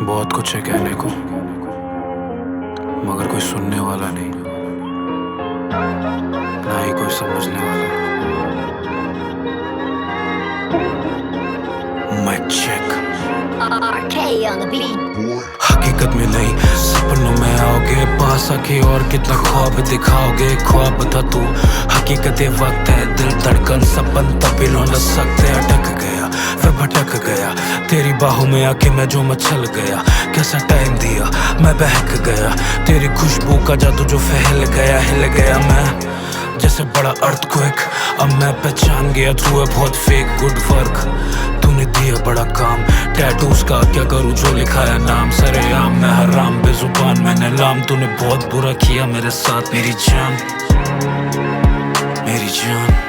बहुत कुछ है कहने को, मगर कोई सुनने वाला नहीं, ना ही कोई समझने वाला। Mic check. RK on the beat. हकीकत में नहीं, सपनों में आओगे, पास आके और कितना ख्वाब दिखाओगे। ख्वाब था तू, हकीकत ये वक्त है, दिल धड़कन सपन तब्दील न सकते। अटक गया फिर भटक गया, तेरी बाहों में आके मैं जो मचल गया। कैसा टाइम दिया, मैं बहक गया, तेरी खुशबू का जादू जो फैल गया। हिल गया मैं जैसे बड़ा अर्थक्वेक, अब मैं पहचान गया तू है बहुत फेक। गुड वर्क तूने दिया बड़ा काम, टैटूज का क्या करूँ जो लिखा है नाम। सरेआम मैं हराम, बेजुबान मैंने लाम, तूने बहुत बुरा किया मेरे साथ। मेरी जान, मेरी जान।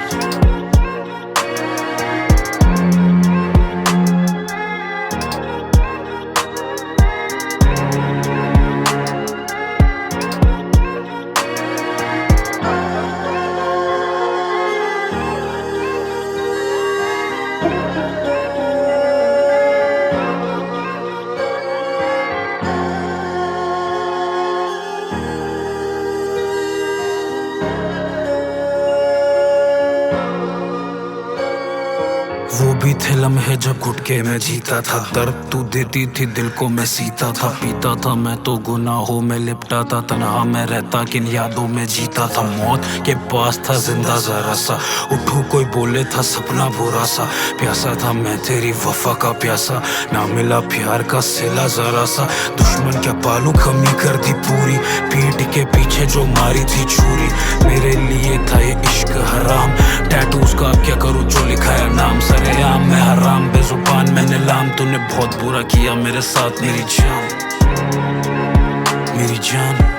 वो भी थे लम्हे जब घुट के मैं जीता था, दर्द तू देती थी दिल को मैं सीता था। पीता था मैं तो गुनाहों में लिपटा था, तन्हा मैं रहता किन यादों में जीता था। मौत के पास था जिंदा जरा सा, उठूं कोई बोले था सपना बुरा सा। प्यासा था मैं तेरी वफा का प्यासा, ना मिला प्यार का सिला जरा सा। दुश्मन क्या पालू कमी कर दी पूरी, पीठ के पीछे जो मारी थी छुरी। मेरे लिए था ये इश्क हराम, टैटूज का क्या करूँ जो लिखा है नाम। सरेआम मैं हराम, बेजुबान मैंने लाम, तूने बहुत बुरा किया मेरे साथ। मेरी जान, मेरी जान।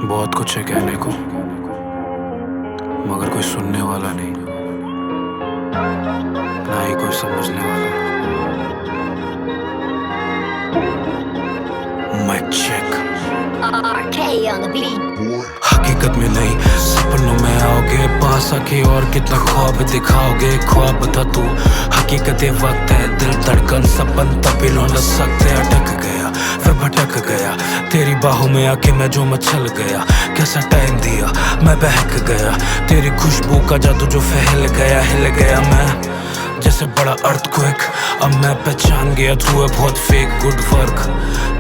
बहुत कुछ है कहने को, मगर कोई सुनने वाला नहीं, ना ही कोई समझने वाला। Mic check. RK on the beat. हकीकत में नहीं, सपनों में आओगे, पास आके और कितना ख्वाब दिखाओगे। ख्वाब था तू, हकीकत ये वक्त है, दिल धड़कन सपन तब्दील न सकते। अटक गया फिर भटक गया, तेरी बाहों में आके मैं जो मचल गया। कैसा टाइम दिया, मैं बहक गया, तेरी खुशबू का जादू जो फैल गया। हिल गया मैं जैसे बड़ा अर्थक्वेक, अब मैं पहचान गया तू है बहुत फेक। गुड वर्क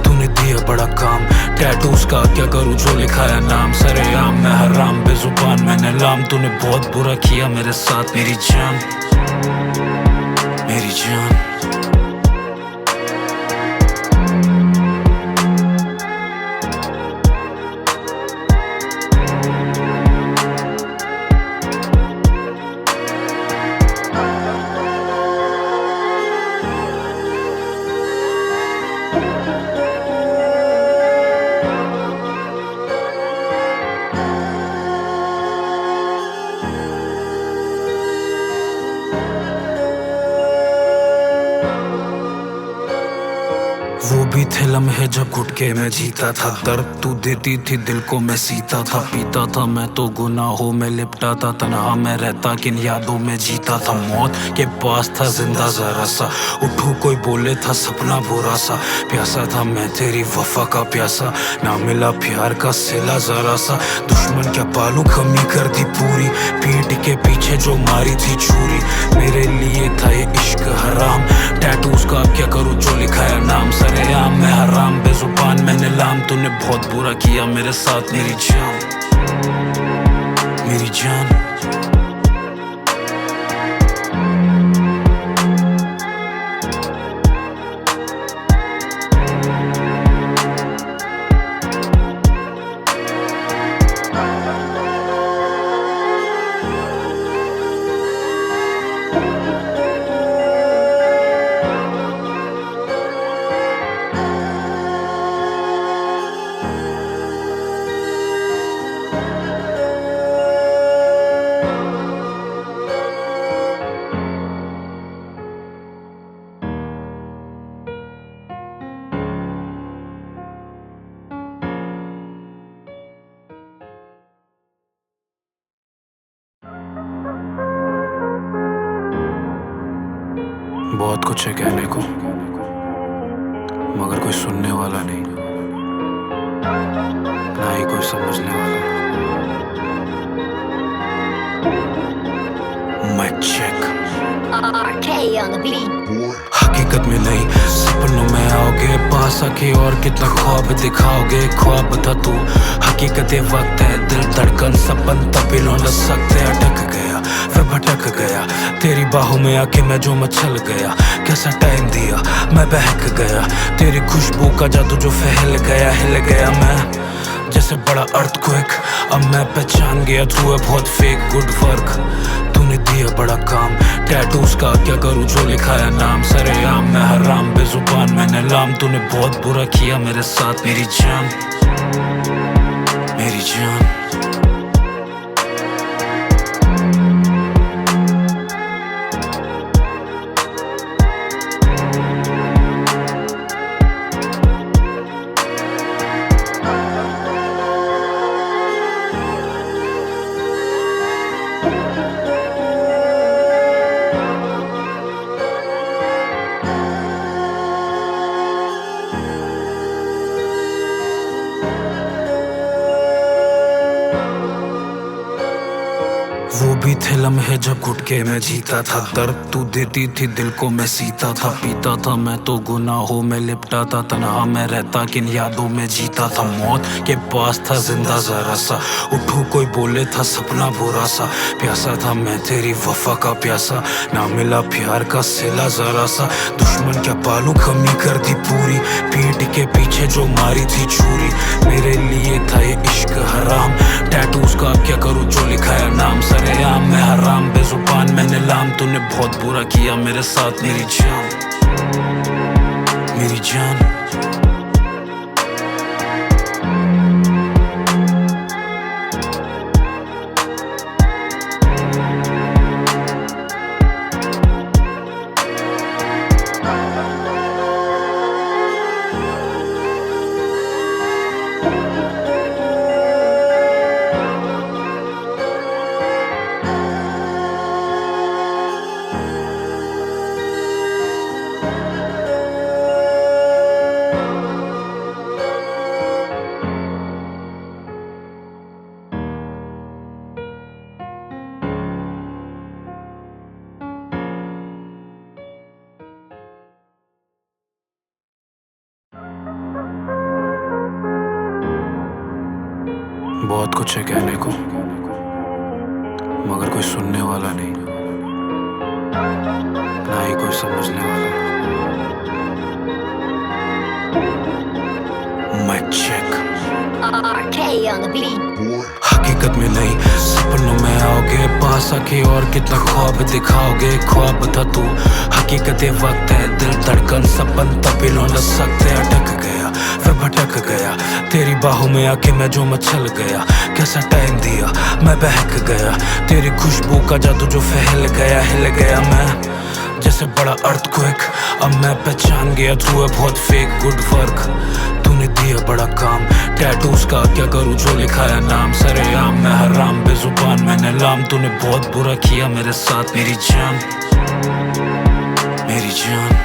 तूने दिया बड़ा काम, टैटूज का क्या करूँ जो लिखा है नाम। सरेआम मैं हराम, बेजुबान मैंने लाम, तूने बहुत बुरा किया मेरे साथ। मेरी जान, मेरी जान। वो भी थे लम्हे जब घुट के मैं जीता था, दर्द तू देती थी दिल को मैं सीता था। पीता था मैं तो गुनाहों में लिपटा था, तन्हा मैं रहता किन यादों में जीता था। मौत के पास था जिंदा जरा सा, उठूं कोई बोले था सपना बुरा सा। प्यासा था मैं तेरी वफा का प्यासा, ना मिला प्यार का सिला जरा सा। दुश्मन क्या पालू कमी कर दी पूरी, पीठ के पीछे जो मारी थी छुरी। मेरे लिए था ये इश्क हराम, टैटूज का क्या करूँ जो लिखा है नाम। सरेआम मैं हराम, बेजुबान मैंने लाम, तूने बहुत बुरा किया मेरे साथ। मेरी जान, मेरी जान। बहुत कुछ है कहने को, मगर कोई सुनने वाला नहीं, ना ही कोई समझने वाला। मैं check RK on the beat. हकीकत में नहीं, सपनों में आओगे, पास आके और कितना ख्वाब दिखाओगे। ख्वाब था तू, हकीकत ये वक्त है, दिल धड़कन सपन तभी लौट सकते। अटक गया फिर भटक गया, तेरी बाहों में आके मैं जो मचल गया। कैसा टाइम दिया, मैं बहक गया, तेरी खुशबू का जादू जो फैल गया। हिल गया मैं जैसे बड़ा अर्थक्वेक, अब मैं पहचान गया तू है बहुत फेक। गुड वर्क तूने दिया बड़ा काम, टैटूज का क्या करूँ जो लिखाया नाम। सरेआम मैं हराम बेजुबान मैंने लाम, तूने बहुत बुरा किया मेरे साथ मेरी जान, मेरी जान। वो भी थे लम्हे जब घुट के मैं जीता था, दर्द तू देती थी दिल को मैं सीता था। पीता था मैं तो गुनाहों में लिपटा था, तन्हा मैं रहता किन यादों में जीता था। मौत के पास था जिंदा जरा सा, उठूं कोई बोले था सपना बुरा सा। प्यासा था मैं तेरी वफा का प्यासा, ना मिला प्यार का सिला जरा सा। दुश्मन क्या पालू कमी कर दी पूरी, पीठ के पीछे जो मारी थी छुरी। मेरे लिए था ये इश्क हराम, टैटूज का क्या करूँ जो लिखाया नाम। सरेआम मैं हराम बेजुबान मैंने लाम, तूने बहुत बुरा किया मेरे साथ मेरी जान, मेरी जान। बहुत कुछ है कहने को, मगर कोई सुनने वाला नहीं, ना ही कोई समझने वाला। मैं check RK on the beat. हकीकत में नहीं, सपनों में आओगे, पास आके और कितना ख्वाब दिखाओगे। ख्वाब था तू, हकीकत ये वक्त है, दिल धड़कन सपन तभी लौट सकते। अटक गया फिर भटक गया, तेरी बाहों में आके मैं जो मचल गया। कैसा टाइम दिया, मैं बहक गया, तेरी खुशबू का जादू जो फैल गया। हिल गया मैं जैसे बड़ा अर्थक्वेक, अब मैं पहचान गया तू है बहुत फेक। गुड वर्क तूने दिया बड़ा काम, टैटूज का क्या करूँ जो लिखाया नाम। सरेआम मैं हराम बेजुबान मैंने लाम, तूने बहुत बुरा किया मेरे साथ मेरी जान, मेरी जान।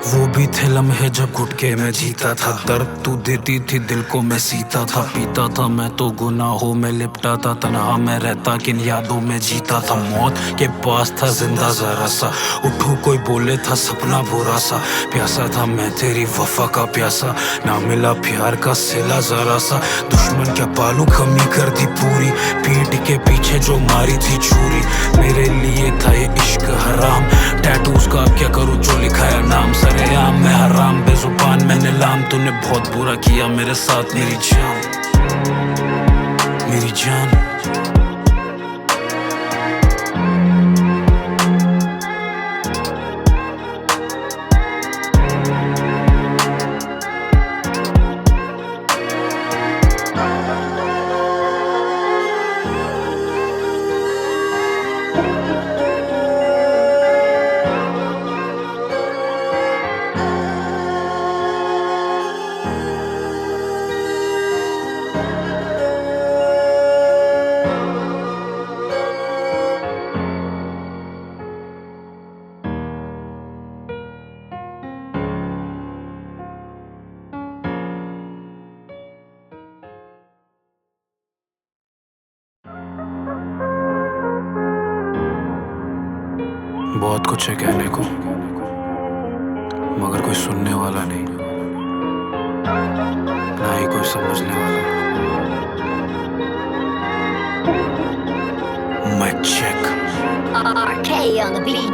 वो भी थे लम्हे जब घुट के मैं जीता था, दर्द तू देती थी दिल को मैं सीता था। पीता था मैं तो गुनाहों में लिपटा था, तन्हा मैं रहता किन यादों में जीता था। मौत के पास था जिंदा जरा सा, उठूं कोई बोले था सपना बुरा सा। प्यासा था मैं तेरी वफा का प्यासा, ना मिला प्यार का सिला जरा सा। दुश्मन क्या पालू कमी कर दी पूरी, पीठ के पीछे जो मारी थी छुरी। मेरे लिए था ये इश्क हराम, टैटूज का क्या करूँ जो लिखाया नाम। सरेआम मैं हराम बेजुबान मैंने लाम, तूने बहुत बुरा किया मेरे साथ मेरी जान, मेरी जान। बहुत कुछ है कहने को, मगर कोई सुनने वाला नहीं, ना ही कोई समझने वाला। Mic check. RK on the beat.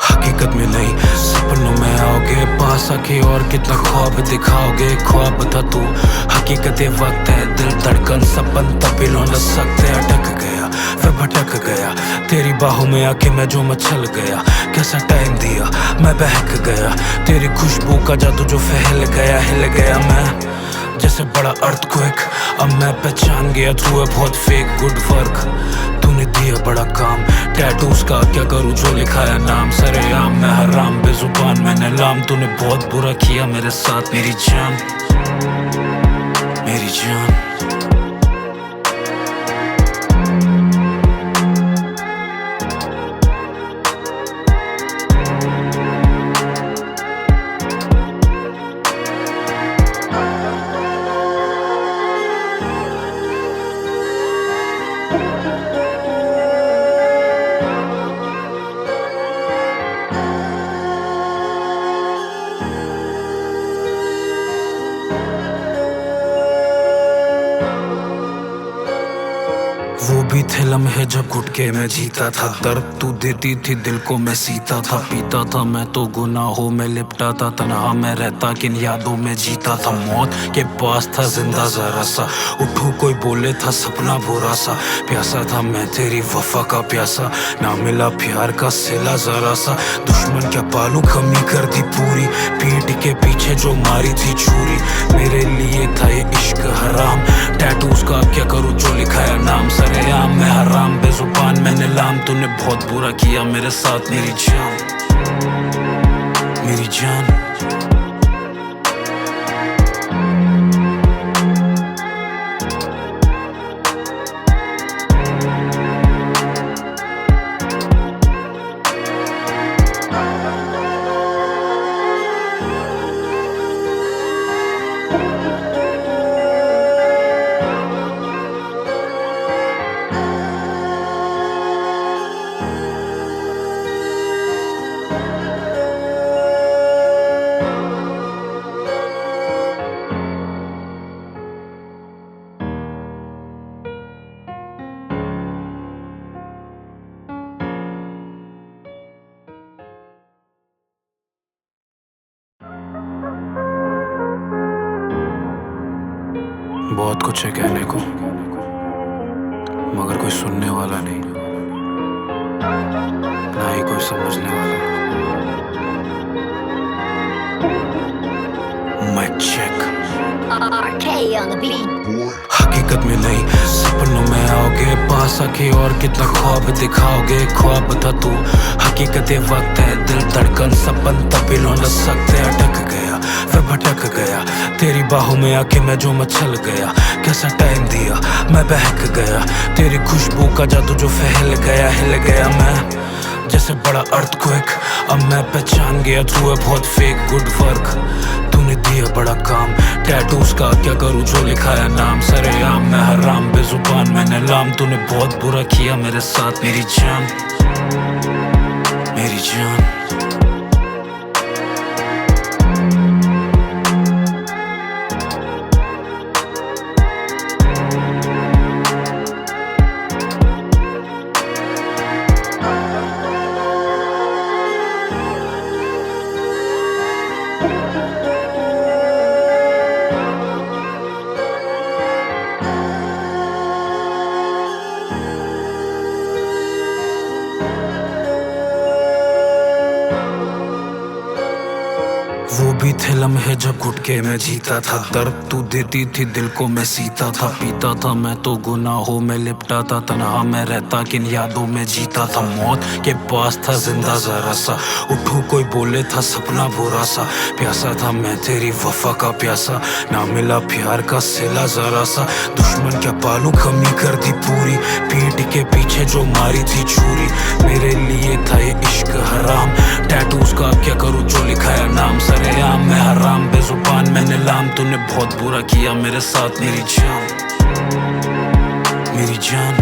हकीकत में नहीं, सपनों में आओगे, पास आके और कितना ख्वाब दिखाओगे। ख्वाब था तू, हकीकत ये वक्त है, दिल धड़कन सपन तभी लौट सकते। अटक गया फिर भटक गया, तेरी बाहों में आके मैं जो मचल गया। कैसा टाइम दिया, मैं बहक गया, तेरी खुशबू का जादू जो फैल गया। हिल गया मैं जैसे बड़ा अर्थक्वेक, अब मैं पहचान गया तू है बहुत फेक। गुड वर्क तूने दिया बड़ा काम, टैटूज का क्या करूँ जो लिखाया नाम। सरेआम मैं हराम, बेजुबान मैंने लाम, तूने बहुत बुरा किया मेरे साथ। मेरी जान, मेरी जान। वो भी थे लम्हे जब घुट के मैं जीता था, दर्द तू देती थी दिल को मैं सीता था। पीता था मैं तो गुनाहों में लिपटा था, तन्हा मैं रहता किन यादों में जीता था। मौत के पास था जिंदा जरा सा, उठूं कोई बोले था सपना बुरा सा। प्यासा था मैं तेरी वफा का प्यासा, ना मिला प्यार का सिला जरा सा। दुश्मन क्या पालू कमी कर दी पूरी, पीठ के पीछे जो मारी थी छुरी। मेरे लिए था ये इश्क हराम, टैटूज का क्या करूँ जो लिखाया नाम। सरेआम मैं हराम, बेजुबान मैंने लाम, तूने बहुत बुरा किया मेरे साथ। मेरी जान, मेरी जान। बहुत कुछ है कहने को, मगर कोई सुनने वाला नहीं, ना ही कोई समझने वाला। Mic check. RK on the beat. हकीकत में नहीं, सपनों में आओगे, पास आके और कितना ख्वाब दिखाओगे। ख्वाब था तू, हकीकत ये वक्त है, दिल धड़कन सपन तभी लौट सकते। अटक गया फिर भटक गया, तेरी बाहों में आके मैं जो मचल गया। कैसा टाइम दिया, मैं बहक गया, तेरी खुशबू का जादू जो फैल गया। हिल गया मैं जैसे बड़ा अर्थक्वेक, अब मैं पहचान गया तू है बहुत फेक। गुड वर्क तूने दिया बड़ा काम, टैटूज का क्या करूँ जो लिखाया नाम। सरेआम मैं हराम, बेजुबान मैंने लाम, तूने बहुत बुरा किया मेरे साथ। मेरी जान, मेरी जान। वो भी थे लम्हे जब घुट के मैं जीता था, दर्द तू देती थी दिल को मैं सीता था। पीता था मैं तो गुनाहों में लिपटा था, तन्हा मैं रहता किन यादों में जीता था। मौत के पास था जिंदा जरा सा, उठूं कोई बोले था सपना बुरा सा। प्यासा था मैं तेरी वफा का प्यासा, ना मिला प्यार का सिला जरा सा। दुश्मन क्या पालू कमी कर दी पूरी, पीठ के पीछे जो मारी थी छुरी। मेरे लिए था ये इश्क हराम, टैटूज का क्या करूँ जो लिखाया नाम। सरेआम मैं हराम, बेजुबान मैंने लाम, तूने बहुत बुरा किया मेरे साथ। मेरी जान, मेरी जान।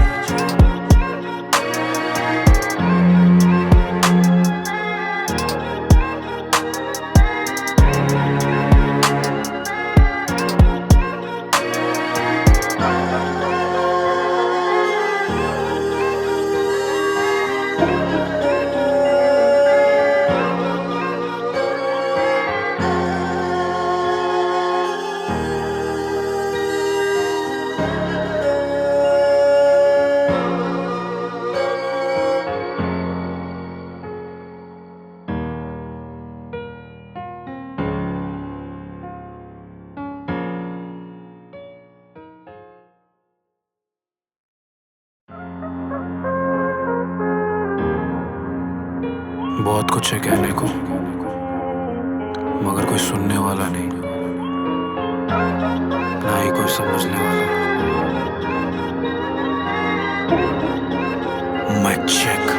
बहुत कुछ है कहने को, मगर कोई सुनने वाला नहीं, ना ही कोई समझने वाला। Mic check.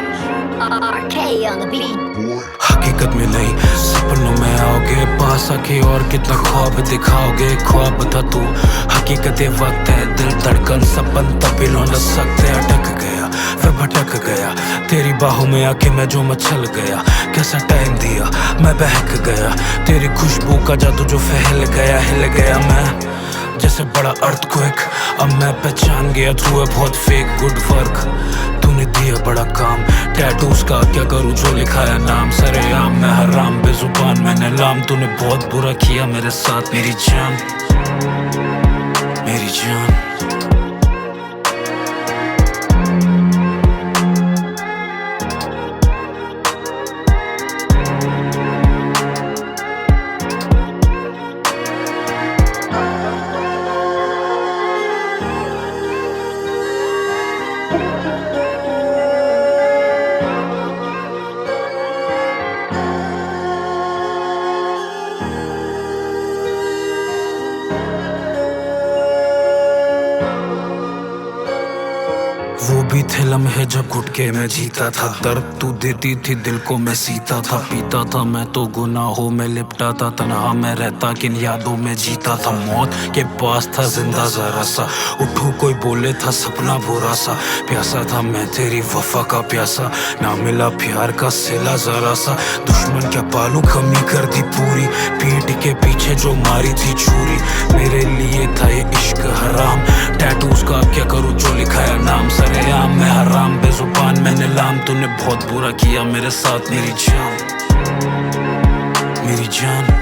RK on the beat. हकीकत में नहीं, सपनों में आओगे, पास आके और कितना ख्वाब दिखाओगे। ख्वाब था तू, हकीकत ये वक्त है, दिल धड़कन सपन तभी लौट सकते। अटक गया फिर भटक गया, तेरी बाहों में आके मैं जो मचल गया। कैसा टाइम दिया मैं बहक गया, तेरी खुशबू का जादू जो फैल गया। हिल गया मैं जैसे बड़ा अर्थक्वेक, अब मैं पहचान गया तू है बहुत फेक। गुड वर्क तूने दिया बड़ा काम, टैटूज का क्या करूँ जो लिखा है नाम। सरेआम मैं हराम बेजुबान मैंने लाम, तूने बहुत बुरा किया मेरे साथ मेरी जान, मेरी जान। वो भी थे लम्हे जब घुट के मैं जीता था, दर्द तू देती थी दिल को मैं सीता था। पीता था मैं तो गुनाहों में लिपटा था, तन्हा मैं रहता किन यादों में जीता था। मौत के पास था जिंदा जरा सा, उठूं कोई बोले था सपना बुरा सा। प्यासा था मैं तेरी वफा का प्यासा, ना मिला प्यार का सिला जरा सा। दुश्मन क्या पालू कमी कर दी पूरी, पीठ के पीछे जो मारी थी छुरी। मेरे लिए था ये इश्क हराम, टैटूज का क्या करूँ जो लिखा है नाम। सरेआम मैं हराम बेजुबान मैंने लाम, तूने बहुत बुरा किया मेरे साथ मेरी जान, मेरी जान।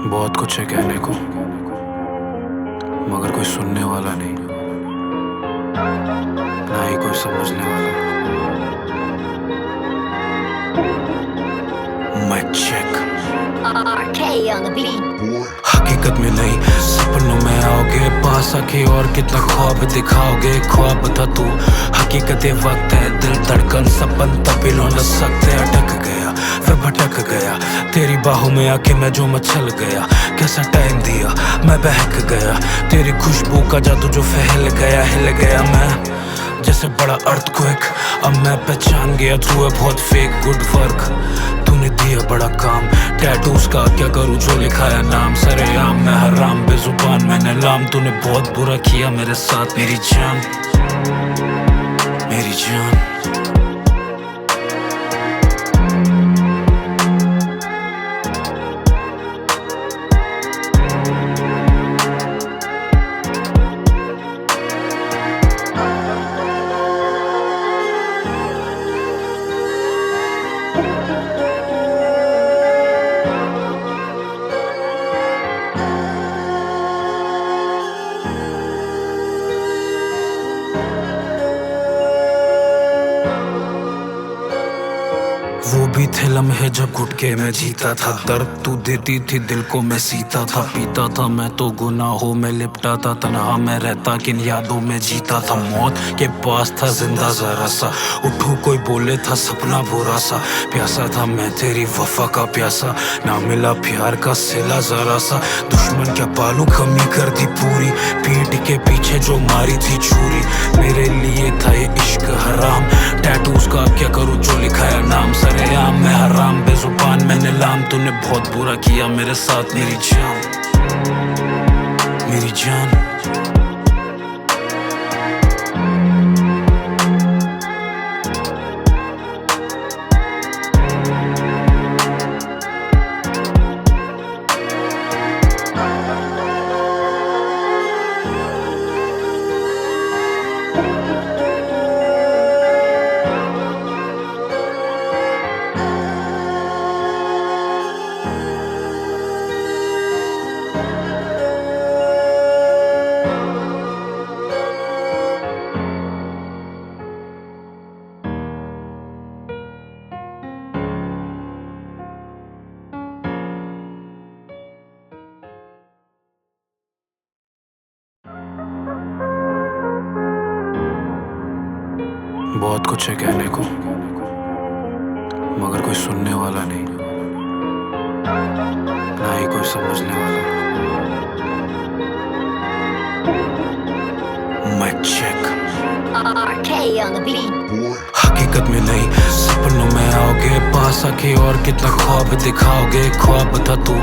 बहुत कुछ है कहने को, मगर कोई सुनने वाला नहीं, ना ही कोई समझने वाला। Mic check. RK on the beat. हकीकत में नहीं, सपनों में आओगे, पास आके और कितना ख्वाब दिखाओगे। ख्वाब था तू, हकीकत ये वक्त है, दिल धड़कन सपन तभी लौट सकते। अटक गया फिर भटक गया, तेरी बाहों में आके मैं जो मचल गया। कैसा टाइम दिया मैं बहक गया, तेरी खुशबू का जादू जो फैल गया। हिल गया मैं जैसे बड़ा अर्थक्वेक, अब मैं पहचान गया तू है बहुत फेक। गुड वर्क तूने दिया बड़ा काम, टैटूज का क्या करूँ जो लिखा है नाम। सरेआम मैं हराम बेजुबान मैंने लाम, तूने बहुत बुरा किया मेरे साथ मेरी जान, मेरी जान। वो भी थे लम्हे जब घुट के मैं जीता था, दर्द तू देती थी दिल को मैं सीता था। पीता था मैं तो गुनाहों में लिपटा था, तन्हा मैं रहता किन यादों में जीता था। मौत के पास था जिंदा जरा सा, उठूं कोई बोले था सपना बुरा सा। प्यासा था मैं तेरी वफा का प्यासा, ना मिला प्यार का सिला जरा सा। दुश्मन क्या पालू कमी कर दी पूरी, पीठ के पीछे जो मारी थी छुरी। मेरे लिए था ये इश्क हराम, टैटूज का क्या करूँ जो लिखा है नाम। सरेआम मैं हराम बेजुबान मैंने लाम, तूने बहुत बुरा किया मेरे साथ मेरी जान, मेरी जान। बहुत कुछ है कहने को, मगर कोई सुनने वाला नहीं, ना ही कोई समझने वाला। Mic check. RK on the beat. हकीकत में नहीं, सपनों में आओगे, पास आके और कितना ख्वाब दिखाओगे। ख्वाब था तू,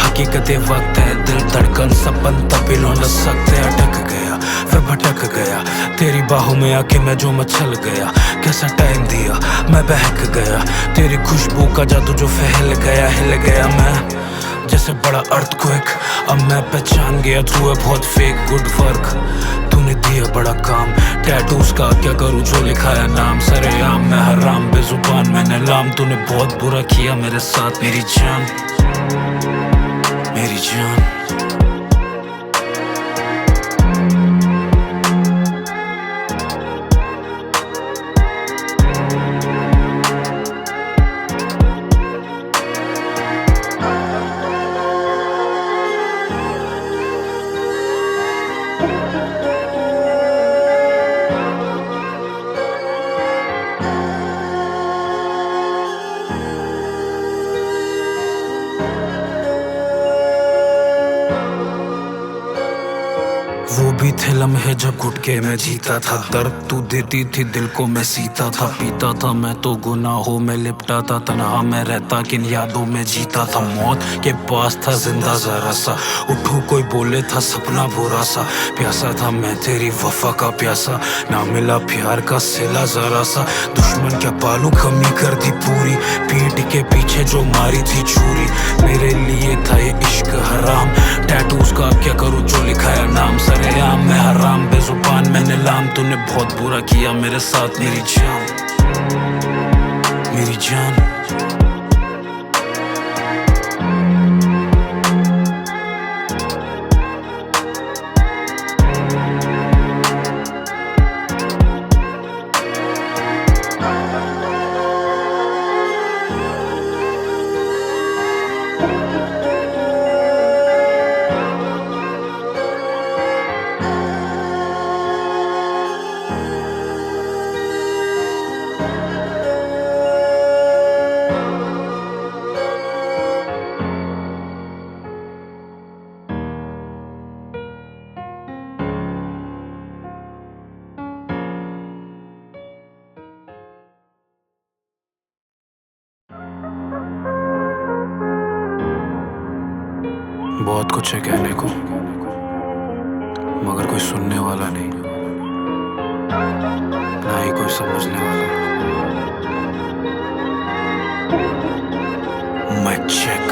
हकीकत ये वक्त है, दिल धड़कन सपन तभी लौट सकते। अटक गया फिर भटक गया, तेरी बाहों में आके मैं जो मचल गया। कैसा टाइम दिया, मैं बहक गया, तेरी खुशबू का जादू जो फैल गया। हिल गया मैं जैसे बड़ा अर्थक्वेक, अब मैं पहचान गया तू है बहुत फेक। गुड वर्क तूने दिया बड़ा काम, टैटूज का क्या करूँ जो लिखाया नाम। सरेआम मैं हराम, बेजुबान मैंने लाम, तूने बहुत बुरा किया मेरे साथ। मेरी जान, मेरी जान। वो भी थे लम्हे जब घुट के मैं जीता था, दर्द तू देती थी दिल को मैं सीता था। पीता था मैं तो गुनाहों में लिपटा था, तन्हा मैं रहता किन यादों में जीता था। मौत के पास था जिंदा जरा सा, उठूं कोई बोले था सपना बुरा सा। प्यासा था मैं तेरी वफा का प्यासा, ना मिला प्यार का सिला जरा सा। दुश्मन क्या पालू कमी कर दी पूरी, पीठ के पीछे जो मारी थी छुरी। मेरे लिए था ये इश्क हराम, टैटूज का क्या करूँ जो लिखाया नाम। सरेआम मैं हराम, बेजुबान मैंने लाम, तूने बहुत बुरा किया मेरे साथ। मेरी जान, मेरी जान। बहुत कुछ है कहने को, मगर कोई सुनने वाला नहीं, ना ही कोई समझने वाला। Mic check.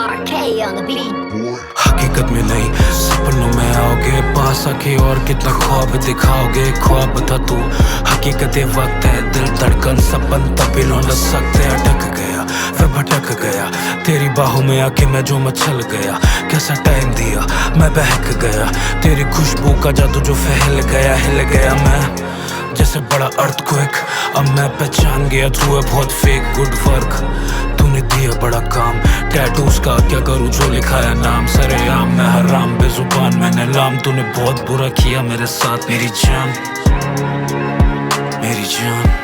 RK on the beat. हकीकत में नहीं, सपनों में आओगे, पास आके और कितना ख्वाब दिखाओगे। ख्वाब था तू, हकीकत ये वक्त है, दिल धड़कन सपन तभी लौट सकते। अटक गया फिर भटक गया, तेरी बाहों में आके मैं जो मचल गया। कैसा टाइम दिया, मैं बहक गया, तेरी खुशबू का जादू जो फैल गया। हिल गया मैं जैसे बड़ा अर्थक्वेक, अब मैं पहचान गया तू है बहुत फेक। गुड वर्क तूने दिया बड़ा काम, टैटूज का क्या करूँ जो लिखाया नाम। सरेआम मैं हराम, बेजुबान मैंने लाम, तूने बहुत बुरा किया मेरे साथ। मेरी जान, मेरी जान।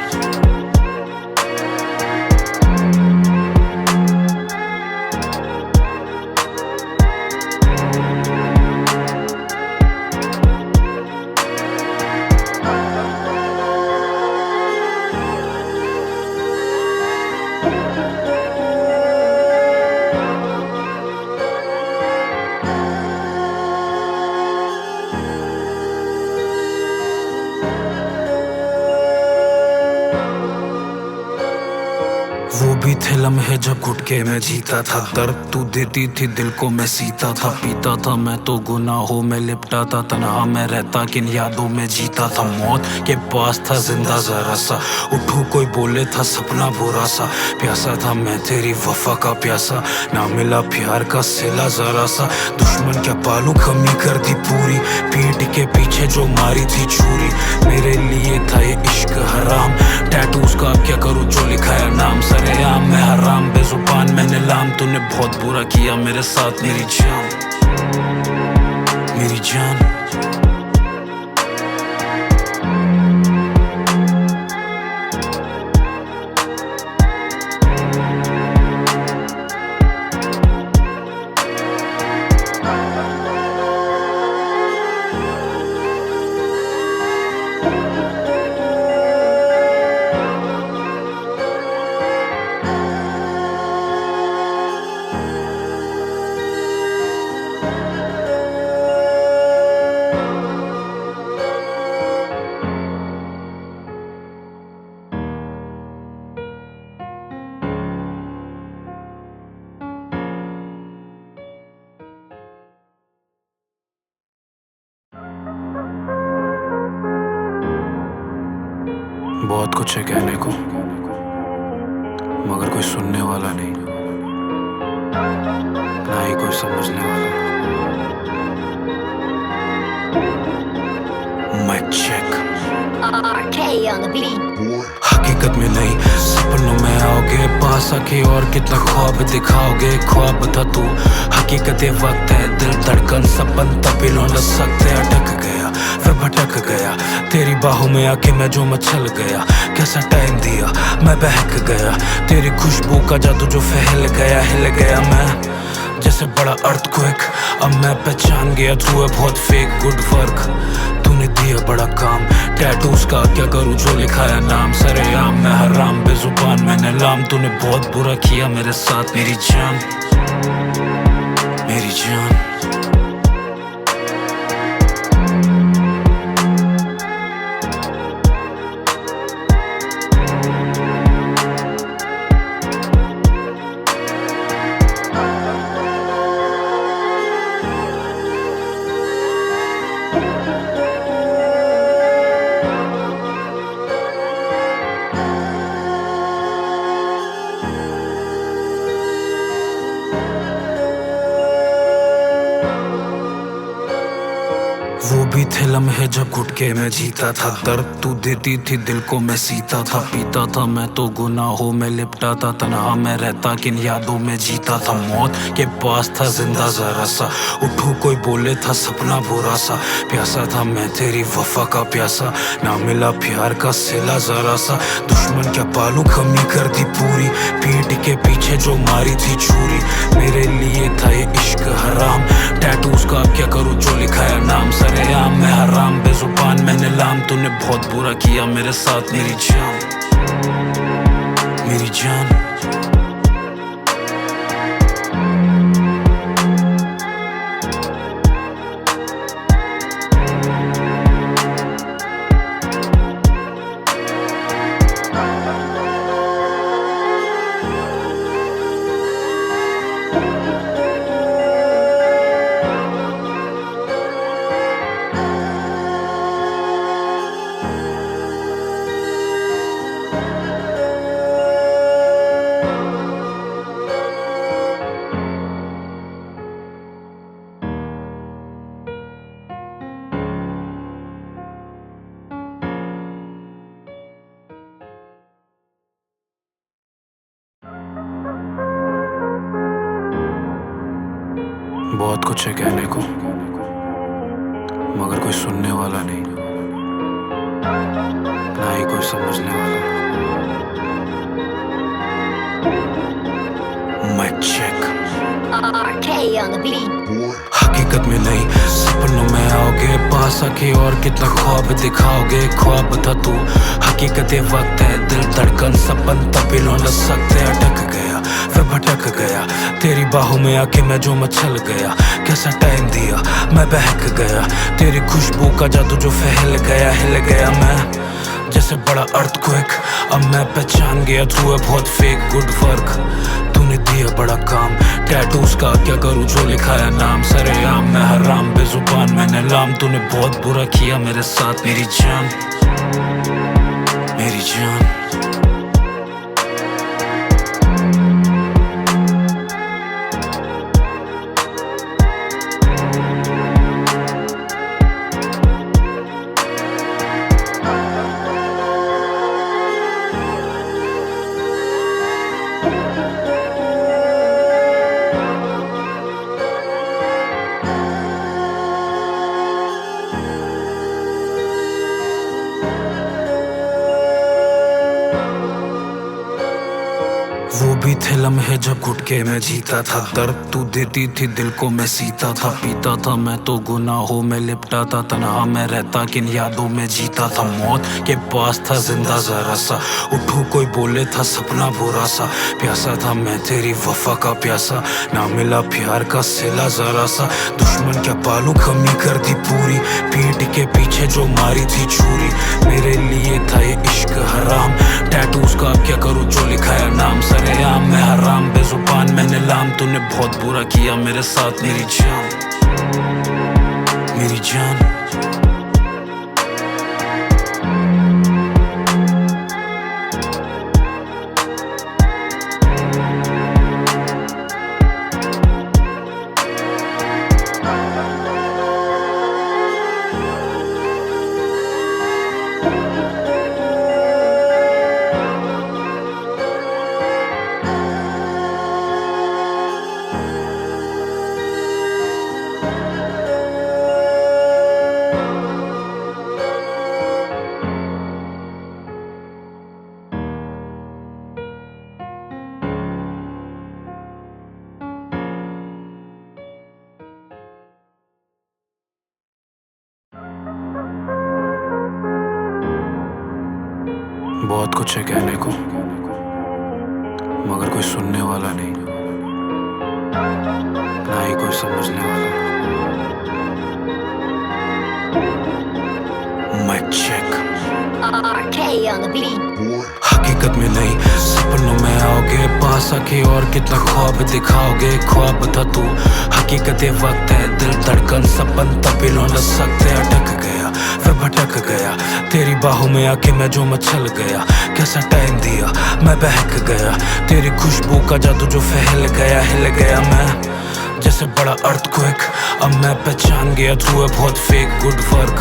वो भी थे लम्हे जब घुट के मैं जीता था, दर्द तू देती थी दिल को मैं सीता था। पीता था मैं तो गुनाहों में लिपटा था, तन्हा मैं रहता किन यादों में जीता था। मौत के पास था जिंदा जरा सा, उठूं कोई बोले था सपना बुरा सा। प्यासा था मैं तेरी वफा का प्यासा, ना मिला प्यार का सिला जरा सा। दुश्मन क्या पालू कमी कर दी पूरी, पीठ के पीछे जो मारी थी छुरी। मेरे लिए था ये इश्क हराम, टैटूज का क्या करूँ जो लिखाया नाम। सरेआम मैं हराम, बेजुबान मैंने लाम, तूने बहुत बुरा किया मेरे साथ। मेरी जान, मेरी जान। बहुत कुछ है कहने को, मगर कोई सुनने वाला नहीं, ना ही कोई समझने वाला। Mic check. RK on the beat. हकीकत में नहीं, सपनों में आओगे, पास आके और कितना ख्वाब दिखाओगे। ख्वाब था तू, हकीकत ये वक्त है, दिल धड़कन सपन तभी लौट सकते। अटक गया फिर भटक गया, तेरी बाहों में आके मैं जो मचल गया। कैसा टाइम दिया, मैं बहक गया, तेरी खुशबू का जादू जो फैल गया। हिल गया मैं जैसे बड़ा अर्थक्वेक, अब मैं पहचान गया तू है बहुत फेक। गुड वर्क तूने दिया बड़ा काम, टैटूज का क्या करूँ जो लिखाया नाम। सरेआम मैं हराम बेजुबान मैंने लाम, तूने बहुत बुरा किया मेरे साथ मेरी जान, मेरी जान। वो भी थे लम्हे जब घुट के मैं जीता था, दर्द तू देती थी दिल को मैं सीता था। पीता था मैं तो गुनाहों में लिपटा था, तन्हा मैं रहता किन यादों में जीता था। मौत के पास था जिंदा जरा सा, उठूं कोई बोले था सपना बुरा सा। प्यासा था मैं तेरी वफा का प्यासा, ना मिला प्यार का सिला जरा सा। दुश्मन क्या पालू कमी कर दी पूरी, पीठ के पीछे जो मारी थी छुरी। मेरे लिए था ये इश्क हराम, टैटूज का क्या करूँ जो लिखाया नाम। सरेआम मैं हराम बेजुबान मैंने लाम, तूने बहुत बुरा किया मेरे साथ मेरी जान, मेरी जान। बहुत कुछ है कहने को, मगर कोई सुनने वाला नहीं, ना ही कोई समझने वाला। Mic check. RK on the beat. हकीकत में नहीं, सपनों में आओगे, पास आके और कितना ख्वाब दिखाओगे। ख्वाब था तू, हकीकत ये वक्त है, दिल धड़कन सपन तभी लौट सकते। अटक गया फिर भटक गया, तेरी बाहों में आके मैं जो मचल गया। कैसा टाइम दिया, मैं बहक गया, तेरी खुशबू का जादू जो फैल गया। हिल गया मैं जैसे बड़ा अर्थक्वेक, अब मैं पहचान गया तू है बहुत फेक। गुड वर्क तूने दिया बड़ा काम, टैटूज का क्या करूँ जो लिखाया नाम। सरेआम मैं हराम बेजुबान मैंने लाम, तूने बहुत बुरा किया मेरे साथ मेरी जान, मेरी जान। वो भी थे लम्हे जब घुट के मैं जीता था, दर्द तू देती थी दिल को मैं सीता था। पीता था मैं तो गुनाहों में लिपटा था, तन्हा मैं रहता किन यादों में जीता था। मौत के पास था जिंदा जरा सा, उठूं कोई बोले था सपना बुरा सा। प्यासा था मैं तेरी वफा का प्यासा, ना मिला प्यार का सिला जरा सा। दुश्मन क्या पालू कमी कर दी पूरी, पीठ के पीछे जो मारी थी छुरी। मेरे लिए था ये इश्क हराम, टैटूज का क्या करूँ जो लिखाया नाम। सरेआम मैं हराम बेजुबान मैंने लाम, तूने बहुत बुरा किया मेरे साथ मेरी जान, मेरी जान। बहुत कुछ है कहने को, मगर कोई सुनने वाला नहीं, ना ही कोई समझने वाला। Mic check. RK on the beat. हकीकत में नहीं, सपनों में आओगे, पास आके और कितना ख्वाब दिखाओगे। ख्वाब था तू, हकीकत ये वक्त है, दिल धड़कन सपन तभी लौट सकते। अटक गया फिर भटक गया, तेरी बाहों में आके मैं जो मचल गया। कैसा टाइम दिया मैं बहक गया, तेरी खुशबू का जादू जो फैल गया। हिल गया मैं जैसे बड़ा अर्थक्वेक, अब मैं पहचान गया तू है बहुत फेक। गुड वर्क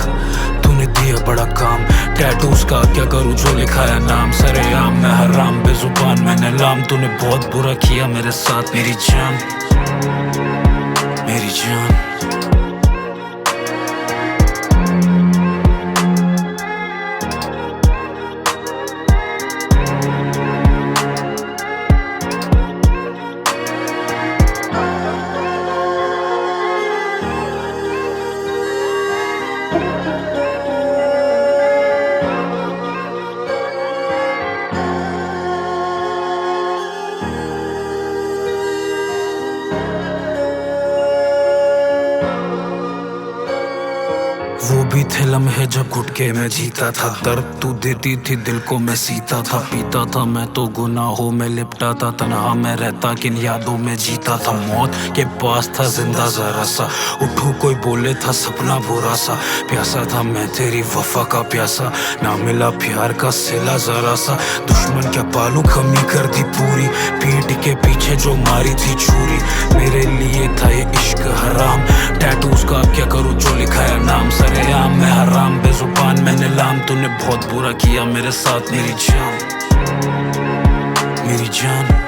तूने दिया बड़ा काम, टैटूज का क्या करूँ जो लिखाया नाम। सरेआम मैं हराम बेजुबान मैंने लाम, तूने बहुत बुरा किया मेरे साथ मेरी जान, मेरी जान। वो भी थे लम्हे जब घुट के मैं जीता था, दर्द तू देती थी दिल को मैं सीता था। पीता था मैं तो गुनाहों में लिपटा था, तन्हा मैं रहता किन यादों में जीता था। मौत के पास था जिंदा जरा सा, उठूं कोई बोले था सपना बुरा सा। प्यासा था मैं तेरी वफा का प्यासा, ना मिला प्यार का सिला जरा सा। दुश्मन क्या पालू कमी कर दी पूरी, पीठ के पीछे जो मारी थी छुरी। मेरे लिए था ये इश्क हराम, टैटूज का क्या करूँ जो लिखाया नाम। सरेआम मैं हराम बेजुबान मैंने लाम, तूने बहुत बुरा किया मेरे साथ मेरी जान, मेरी जान।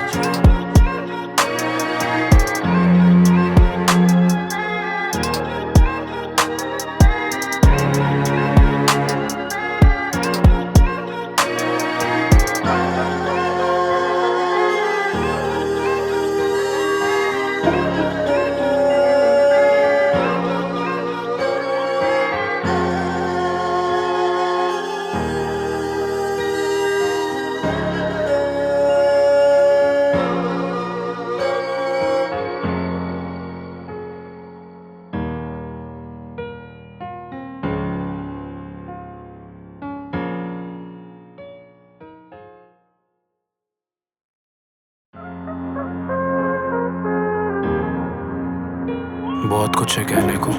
बहुत कुछ है कहने को,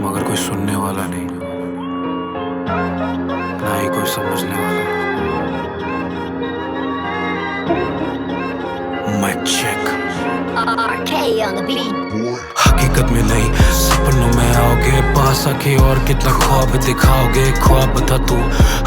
मगर कोई सुनने वाला नहीं, ना ही कोई समझने वाला। Mic check. RK on the beat. हकीकत में नहीं, सपनों में आओगे, पास आके और कितना ख्वाब दिखाओगे। ख्वाब था तू,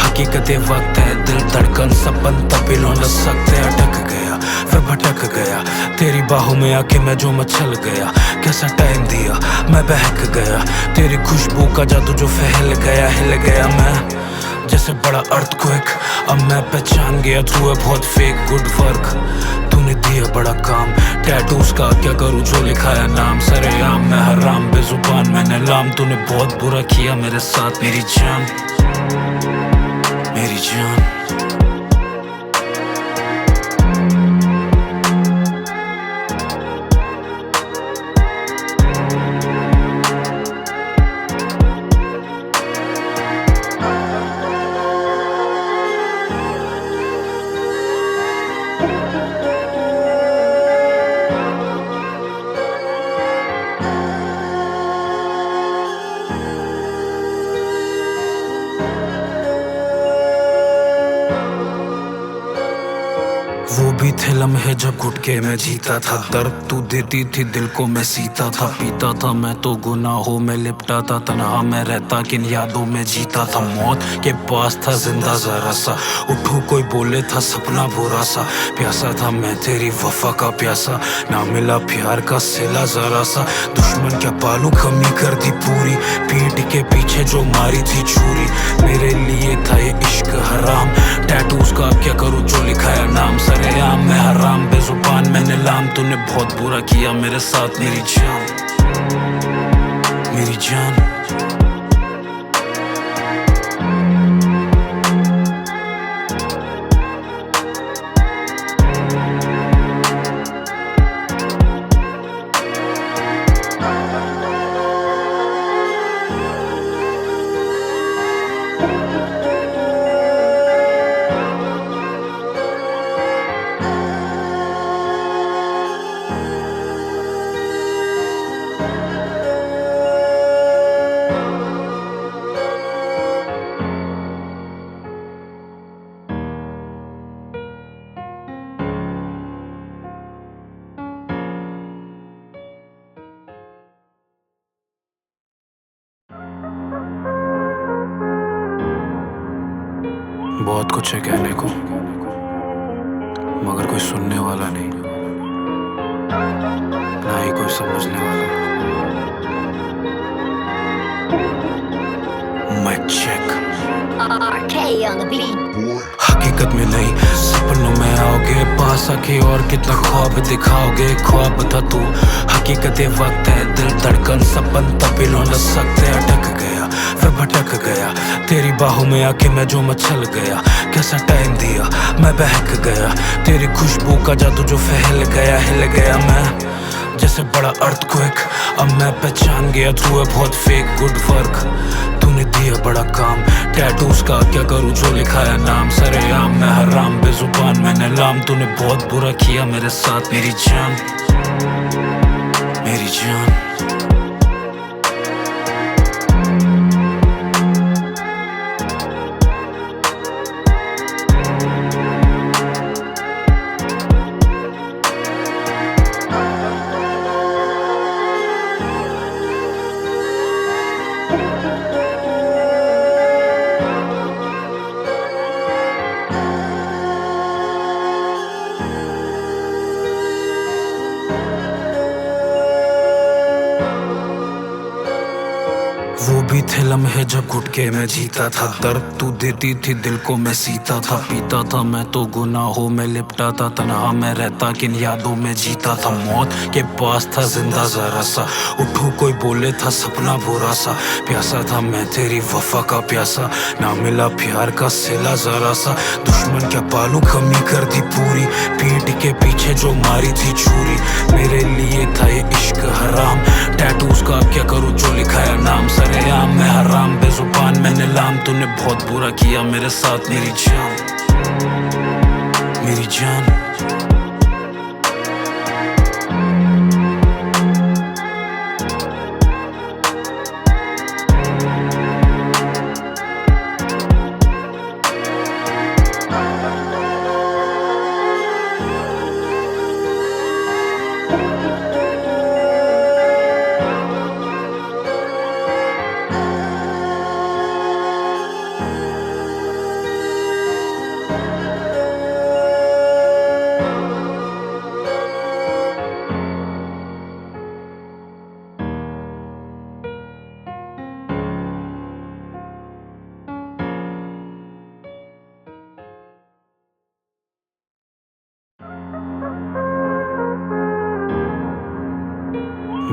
हकीकत ये वक्त है, दिल धड़कन सपन तभी लौट सकते। अटक गया फिर भटक गया, तेरी बाहों में आके मैं जो मचल गया। कैसा टाइम दिया मैं बहक गया, तेरी खुशबू का जादू जो फैल गया। हिल गया मैं जैसे बड़ा अर्थक्वेक, अब मैं पहचान गया तू है बहुत फेक। गुड वर्क तूने दिया बड़ा काम, टैटूज का क्या करूँ जो लिखाया नाम। सरेआम मैं हराम बेजुबान मैंने लाम, तूने बहुत बुरा किया मेरे साथ मेरी जान, मेरी जान। वो भी थे लम्हे जब घुट के मैं जीता था, दर्द तू देती थी दिल को मैं सीता था। पीता था मैं तो गुनाहों में लिपटा था, तन्हा मैं रहता किन यादों में जीता था। मौत के पास था जिंदा जरा सा, उठूं कोई बोले था सपना बुरा सा। प्यासा था मैं तेरी वफा का प्यासा, ना मिला प्यार का सिला जरा सा। दुश्मन क्या पालू कमी कर दी पूरी, पीठ के पीछे जो मारी थी छुरी। मेरे लिए था ये इश्क हराम, टैटूज का क्या करूँ जो लिखाया नाम। सरेआम मैं हराम बेजुबान मैंने लाम, तूने बहुत बुरा किया मेरे साथ मेरी जान, मेरी जान। बहुत कुछ है कहने को, मगर कोई सुनने वाला नहीं, ना ही कोई समझने वाला। Mic check. RK on the beat. हकीकत में नहीं, सपनों में आओगे, पास आके और कितना ख्वाब दिखाओगे। ख्वाब था तू, हकीकत ये वक्त है, दिल धड़कन सपन तभी लौट सकते। अटक गया फिर भटक गया, तेरी बाहों में आके मैं जो मचल गया। कैसा टाइम दिया, मैं बहक गया, तेरी खुशबू का जादू जो फैल गया। हिल गया मैं जैसे बड़ा अर्थक्वेक, अब मैं पहचान गया तू है बहुत फेक। गुड वर्क तूने दिया बड़ा काम, टैटूज का क्या करूँ जो लिखा है नाम। सरेआम मैं हराम, बेजुबान मैंने लाम, तूने बहुत बुरा किया मेरे साथ। मेरी जान, मेरी जान। वो भी थे लम्हे जब घुट के मैं जीता था, दर्द तू देती थी दिल को मैं सीता था। पीता था मैं तो गुनाहों में लिपटा था, तन्हा मैं रहता किन यादों में जीता था। मौत के पास था जिंदा जरा सा, उठूं कोई बोले था सपना बुरा सा। प्यासा था मैं तेरी वफा का प्यासा, ना मिला प्यार का सिला जरा सा। दुश्मन क्या पालू कमी कर दी पूरी, पीठ के पीछे जो मारी थी छुरी। मेरे लिए था ये इश्क हराम, टैटूज का क्या करूँ जो लिखा है नाम। सरेआम मैं हराम, बेजुबान मैंने लाम, तूने बहुत बुरा किया मेरे साथ। मेरी जान, मेरी जान।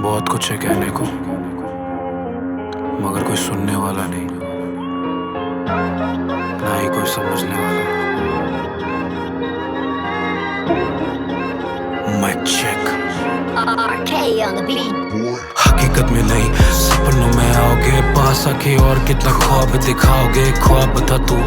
बहुत कुछ है कहने को, मगर कोई सुनने वाला नहीं, ना ही कोई समझने वाला। Mic check. RK on the beat. हकीकत में नहीं, सपनों में आओगे, पास आके और कितना ख्वाब दिखाओगे। ख्वाब था तू,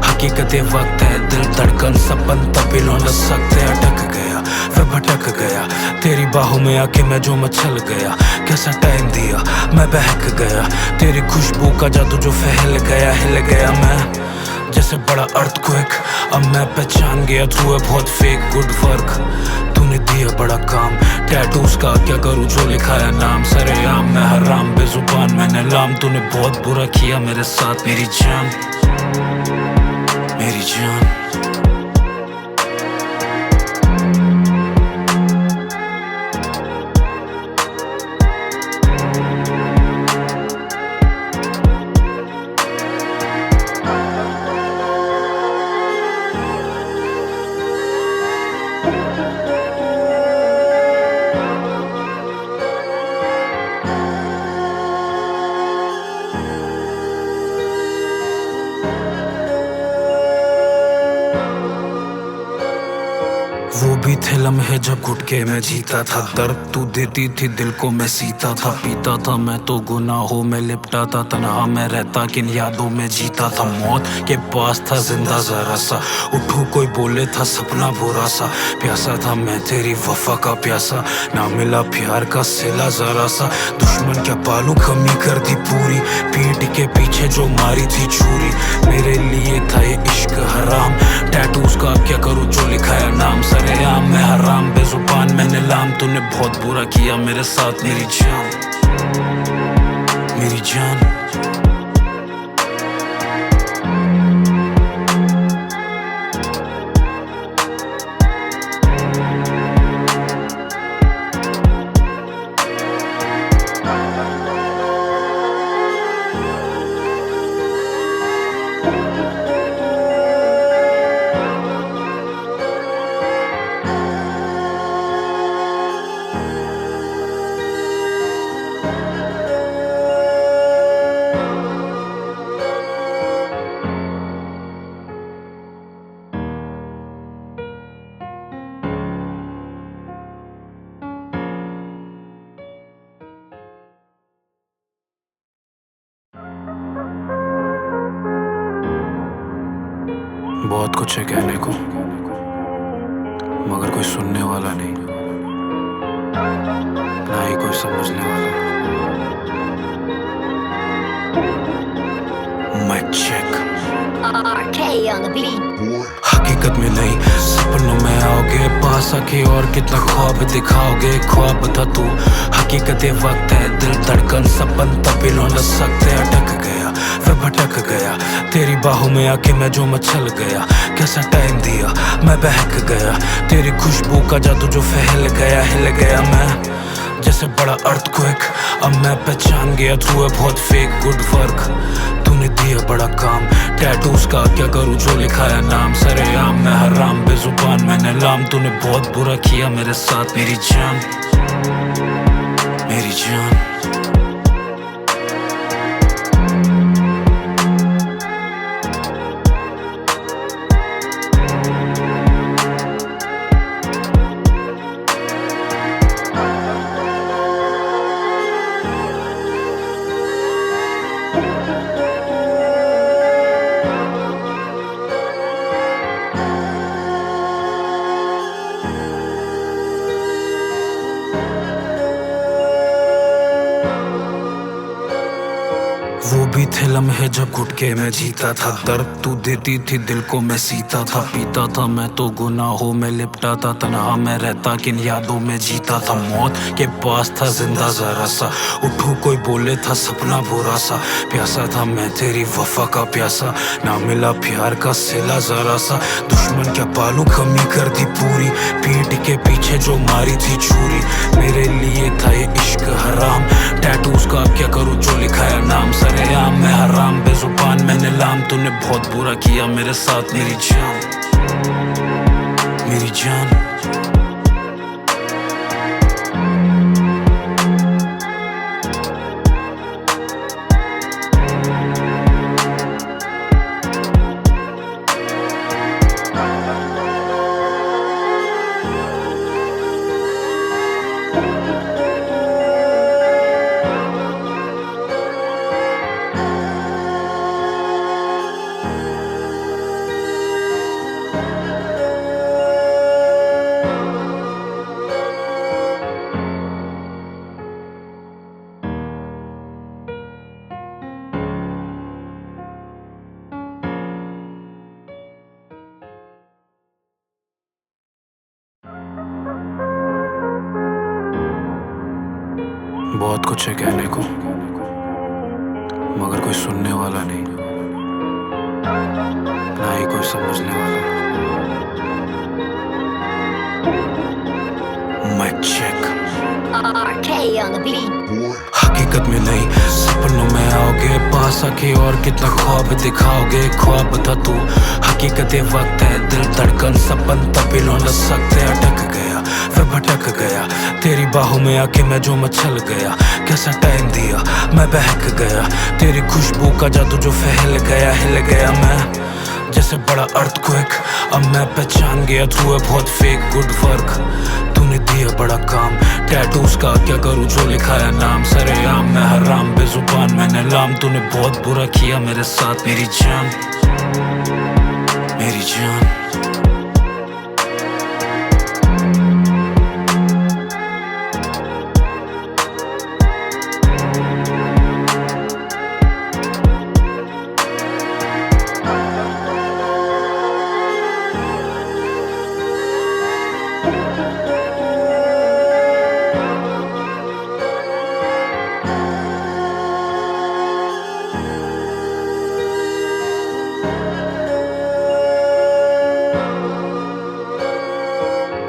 हकीकत ये वक्त है, दिल धड़कन सपन तभी लौट सकते। अटक गया फिर भटक गया, तेरी बाहों में आके मैं जो मचल गया। कैसा टाइम दिया, मैं बहक गया, तेरी खुशबू का जादू जो फैल गया। हिल गया मैं जैसे बड़ा अर्थक्वेक, अब मैं पहचान गया तू है बहुत फेक। गुड वर्क तूने दिया बड़ा काम, टैटूज का क्या करूँ जो लिखा है नाम। सरेआम मैं हराम, बेजुबान मैंने लाम, तूने बहुत बुरा किया मेरे साथ। मेरी जान, मेरी जान। वो भी थे लम्हे जब घुट के मैं जीता था, दर्द तू देती थी दिल को मैं सीता था। पीता था मैं तो गुनाहों में लिपटा था, तन्हा मैं रहता किन यादों में जीता था। मौत के पास था जिंदा जरा सा, उठूं कोई बोले था सपना बुरा सा। प्यासा था मैं तेरी वफा का प्यासा, ना मिला प्यार का सिला जरा सा। दुश्मन क्या पालू कमी कर दी पूरी, पीठ के पीछे जो मारी थी छुरी। मेरे लिए था ये इश्क हराम, टैटूज का क्या करूँ जो लिखा है नाम। सरेआम मैं हराम, बेजुबान मैंने लाम, तूने बहुत बुरा किया मेरे साथ। मेरी जान, मेरी जान। बहुत कुछ है कहने को, मगर कोई सुनने वाला नहीं, ना ही कोई समझने वाला। Mic check. RK on the beat. हकीकत में नहीं, सपनों में आओगे, पास आके और कितना ख्वाब दिखाओगे। ख्वाब था तू, हकीकत ये वक्त है, दिल धड़कन सपन तभी लौट सकते। अटक गया फिर भटक गया, तेरी बाहों में आके मैं जो मचल गया। कैसा टाइम दिया, मैं बहक गया, तेरी खुशबू का जादू जो फैल गया। हिल गया मैं जैसे बड़ा अर्थक्वेक, अब मैं पहचान गया तू है बहुत फेक। गुड वर्क तूने दिया बड़ा काम, टैटूज का क्या करूँ जो लिखाया नाम। सरेआम मैं हराम बेजुबान मैंने लाम, तूने बहुत बुरा किया मेरे साथ मेरी जान, मेरी जान। वो भी थे लम्हे जब घुट के मैं जीता था, दर्द तू देती थी दिल को मैं सीता था। पीता था मैं तो गुनाहों में लिपटा था, तन्हा मैं रहता किन यादों में जीता था। मौत के पास था जिंदा जरा सा, उठूं कोई बोले था सपना बुरा सा। प्यासा था मैं तेरी वफा का प्यासा, ना मिला प्यार का सिला जरा सा। दुश्मन क्या पालू कमी कर दी पूरी, पीठ के पीछे जो मारी थी छुरी। मेरे लिए था ये इश्क हराम, टैटूज का क्या करूँ जो लिखाया नाम। सरेआम मैं हराम बेजुबान मैंने लाम, तूने बहुत बुरा किया मेरे साथ मेरी जान, मेरी जान। बहुत कुछ है कहने को, मगर कोई सुनने वाला नहीं, ना ही कोई समझने वाला। Mic check. RK on the beat. हकीकत में नहीं, सपनों में आओगे, पास आके और कितना ख्वाब दिखाओगे। ख्वाब था तू, हकीकत ये वक्त है, दिल धड़कन सपन तभी लौट सकते। अटक गया फिर भटक गया, तेरी बाहों में आके मैं जो मचल गया। कैसा टाइम दिया, मैं बहक गया, तेरी खुशबू का जादू जो फैल गया। हिल गया मैं जैसे बड़ा अर्थक्वेक, अब मैं पहचान गया तू है बहुत फेक। गुड वर्क तूने दिया बड़ा काम, टैटूज का क्या करूँ जो लिखाया नाम। सरेआम मैं हराम बेजुबान मैंने लाम, तूने बहुत बुरा किया मेरे साथ मेरी जान, मेरी जान।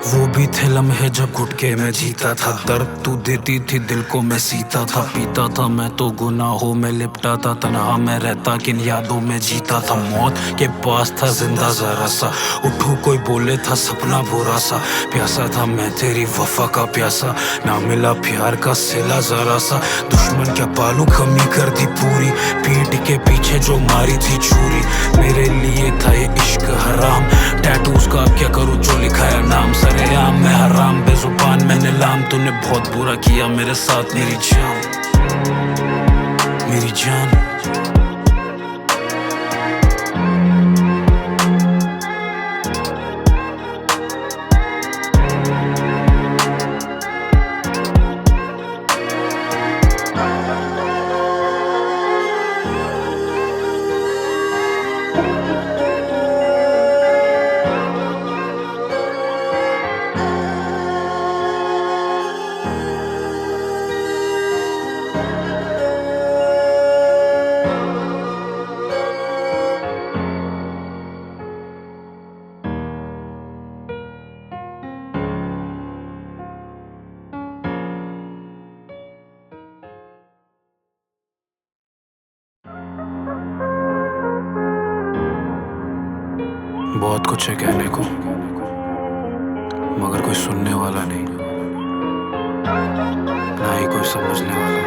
वो भी थे लम्हे जब घुट के मैं जीता था, दर्द तू देती थी दिल को मैं सीता था। पीता था मैं तो गुनाहों में लिपटा था, तन्हा मैं रहता किन यादों में जीता था। मौत के पास था जिंदा जरा सा, उठूं कोई बोले था सपना बुरा सा। प्यासा था मैं तेरी वफा का प्यासा, ना मिला प्यार का सिला जरा सा। दुश्मन क्या पालू कमी कर दी पूरी, पीठ के पीछे जो मारी थी छुरी। मेरे लिए था ये इश्क हराम, टैटूज का क्या करूँ जो लिखाया नाम। सरेआम मैं हराम बेजुबान मैंने लाम, तूने बहुत बुरा किया मेरे साथ मेरी जान, मेरी जान। बहुत कुछ है कहने को, मगर कोई सुनने वाला नहीं, ना ही कोई समझने वाला।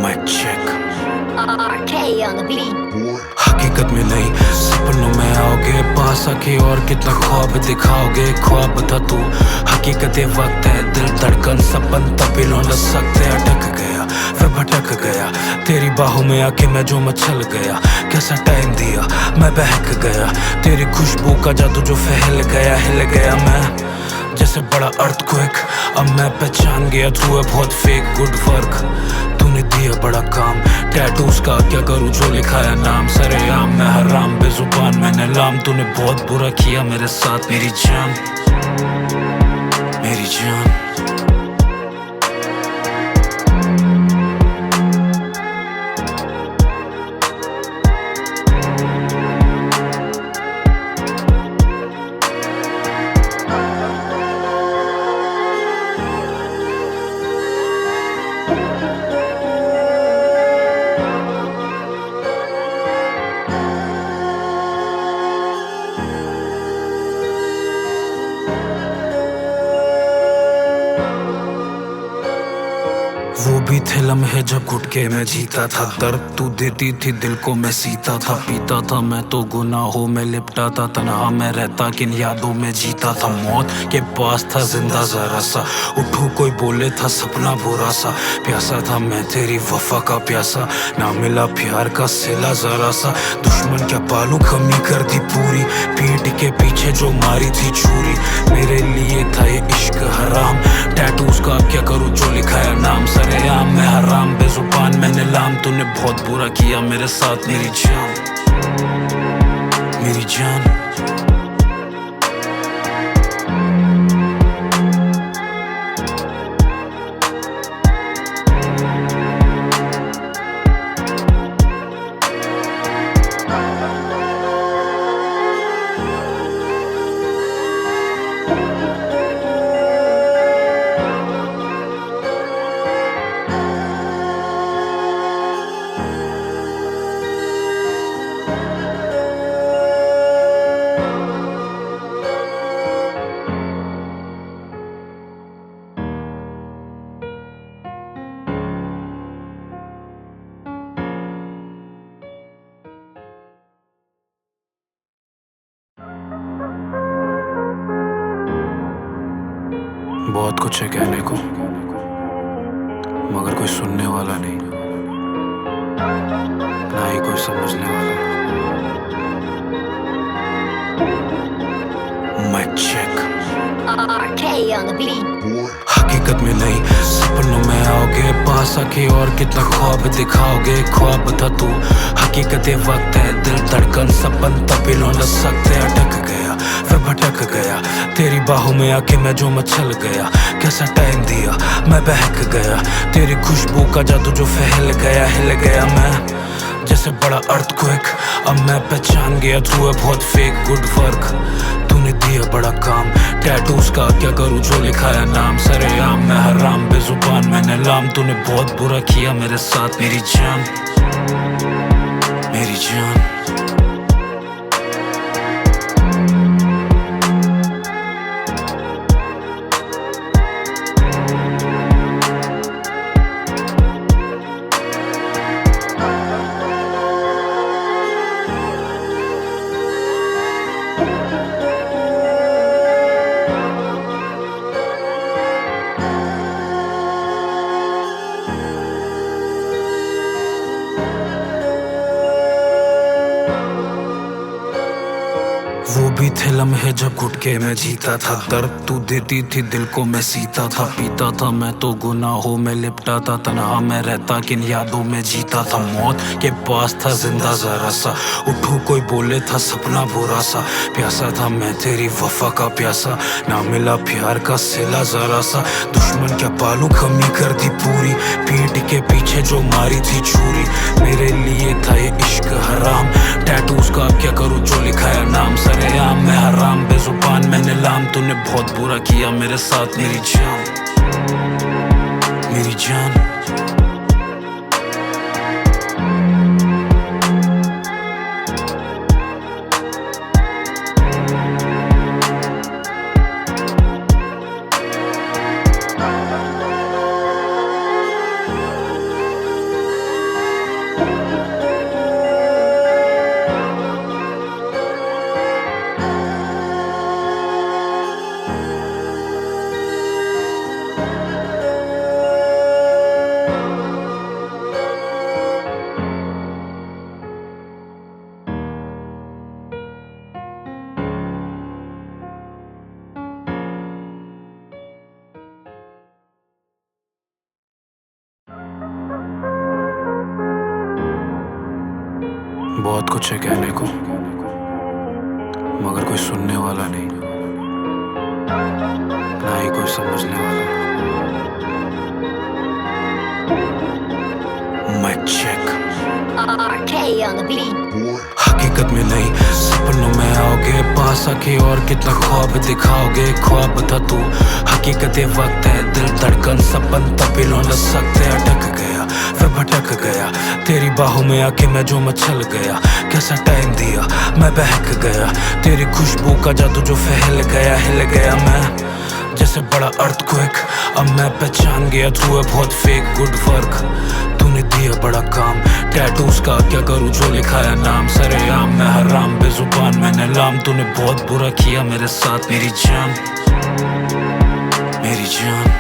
मैं check RK on the beat. हकीकत में नहीं, सपनों में आओगे, पास आके और कितना ख्वाब दिखाओगे। ख्वाब था तू, हकीकत ये वक्त है, दिल धड़कन सपन तभी लौट सकते। अटक गया फिर भटक गया, तेरी बाहों में आके मैं जो मचल गया। कैसा टाइम दिया, मैं बहक गया, तेरी खुशबू का जादू जो फैल गया। हिल गया मैं जैसे बड़ा अर्थक्वेक, अब मैं पहचान गया तू है बहुत फेक। गुड वर्क तूने दिया बड़ा काम, टैटूज का क्या करूँ जो लिखाया नाम। सरेआम मैं हराम बेजुबान मैंने लाम, तूने बहुत बुरा किया मेरे साथ मेरी जान, मेरी जान। वो भी थे लम्हे जब घुट के मैं जीता था, दर्द तू देती थी दिल को मैं सीता था। पीता था मैं तो गुनाहों में लिपटा था, तन्हा मैं रहता किन यादों में जीता था। मौत के पास था जिंदा जरा सा, उठूं कोई बोले था सपना बुरा सा। प्यासा था मैं तेरी वफा का प्यासा, ना मिला प्यार का सिला जरा सा। दुश्मन क्या पालू कमी कर दी पूरी, पीठ के पीछे जो मारी थी छुरी। मेरे लिए था ये इश्क हराम, टैटूज का क्या करूँ जो लिखाया नाम। सरेआम मैं हराम बेजुबान मैंने लाम, तूने बहुत बुरा किया मेरे साथ मेरी जान, मेरी जान। बहुत कुछ है कहने को, मगर कोई सुनने वाला नहीं, ना ही कोई समझने वाला। मैं check RK on the beat. हकीकत में नहीं, सपनों में आओगे, पास आके और कितना ख्वाब दिखाओगे। ख्वाब था तू, हकीकत ये वक्त है, दिल धड़कन सपन तभी लौट सकते। अटक गया फिर भटक गया, तेरी बाहों में आके मैं जो मचल गया। कैसा टाइम दिया, मैं बहक गया, तेरी खुशबू का जादू जो फैल गया। हिल गया मैं जैसे बड़ा अर्थक्वेक, अब मैं पहचान गया तू है बहुत फेक। गुड वर्क तूने दिया बड़ा काम, टैटूज का क्या करूँ जो लिखाया नाम। सरेआम मैं हराम बेजुबान मैंने लाम, तूने बहुत बुरा किया मेरे साथ मेरी जान, मेरी जान। वो भी थे लम्हे जब घुट के मैं जीता था, दर्द तू देती थी दिल को मैं सीता था। पीता था मैं तो गुनाहों में लिपटा था, तन्हा मैं रहता किन यादों में जीता था। मौत के पास था जिंदा जरा सा, उठूं कोई बोले था सपना बुरा सा। प्यासा था मैं तेरी वफा का प्यासा, ना मिला प्यार का सिला जरा सा। दुश्मन क्या पालू कमी कर दी पूरी, पीठ के पीछे जो मारी थी छुरी। मेरे लिए था ये इश्क हराम, टैटूज का क्या करूँ जो लिखाया नाम। सरेआम मैं हराम बेजुबान मैंने लाम, तूने बहुत बुरा किया मेरे साथ मेरी जान, मेरी जान। बहुत कुछ है कहने को, मगर कोई सुनने वाला नहीं, ना ही कोई समझने वाला। मैं check RK on the beat. हकीकत में नहीं, सपनों में आओगे, पास आके और कितना ख्वाब दिखाओगे। ख्वाब था तू, हकीकत ये वक्त है, दिल धड़कन सपन तब्दील न सकते। अटक गया फिर भटक गया, तेरी बाहों में आके मैं जो मचल गया। कैसा टाइम दिया, मैं बहक गया, तेरी खुशबू का जादू जो फैल गया। हिल गया मैं जैसे बड़ा अर्थक्वेक, अब मैं पहचान गया तू है बहुत फेक। गुड वर्क तूने दिया बड़ा काम, टैटूज का क्या करूँ जो लिखाया नाम। सरेआम मैं हराम बेजुबान मैंने लाम, तूने बहुत बुरा किया मेरे साथ मेरी जान, मेरी जान।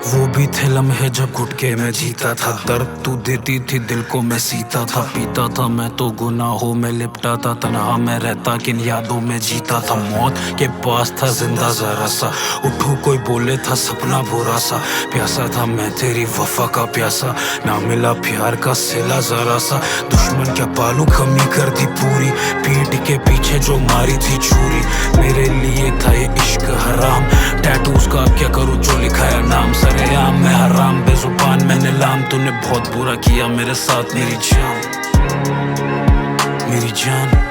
वो भी थे लम्हे जब घुट के मैं जीता था, दर्द तू देती थी दिल को मैं सीता था। पीता था मैं तो गुनाहों में लिपटा था, तन्हा मैं रहता किन यादों में जीता था। मौत के पास था जिंदा जरा सा, उठूं कोई बोले था सपना बुरा सा। प्यासा था मैं तेरी वफा का प्यासा, ना मिला प्यार का सिला जरा सा। दुश्मन क्या पालू कमी कर दी पूरी, पीठ के पीछे जो मारी थी छुरी। मेरे लिए था ये इश्क हराम, टैटूज का क्या करूँ जो लिखाया नाम। सरेआम मैं हराम बेजुबान मैंने लाम, तूने बहुत बुरा किया मेरे साथ मेरी जान, मेरी जान।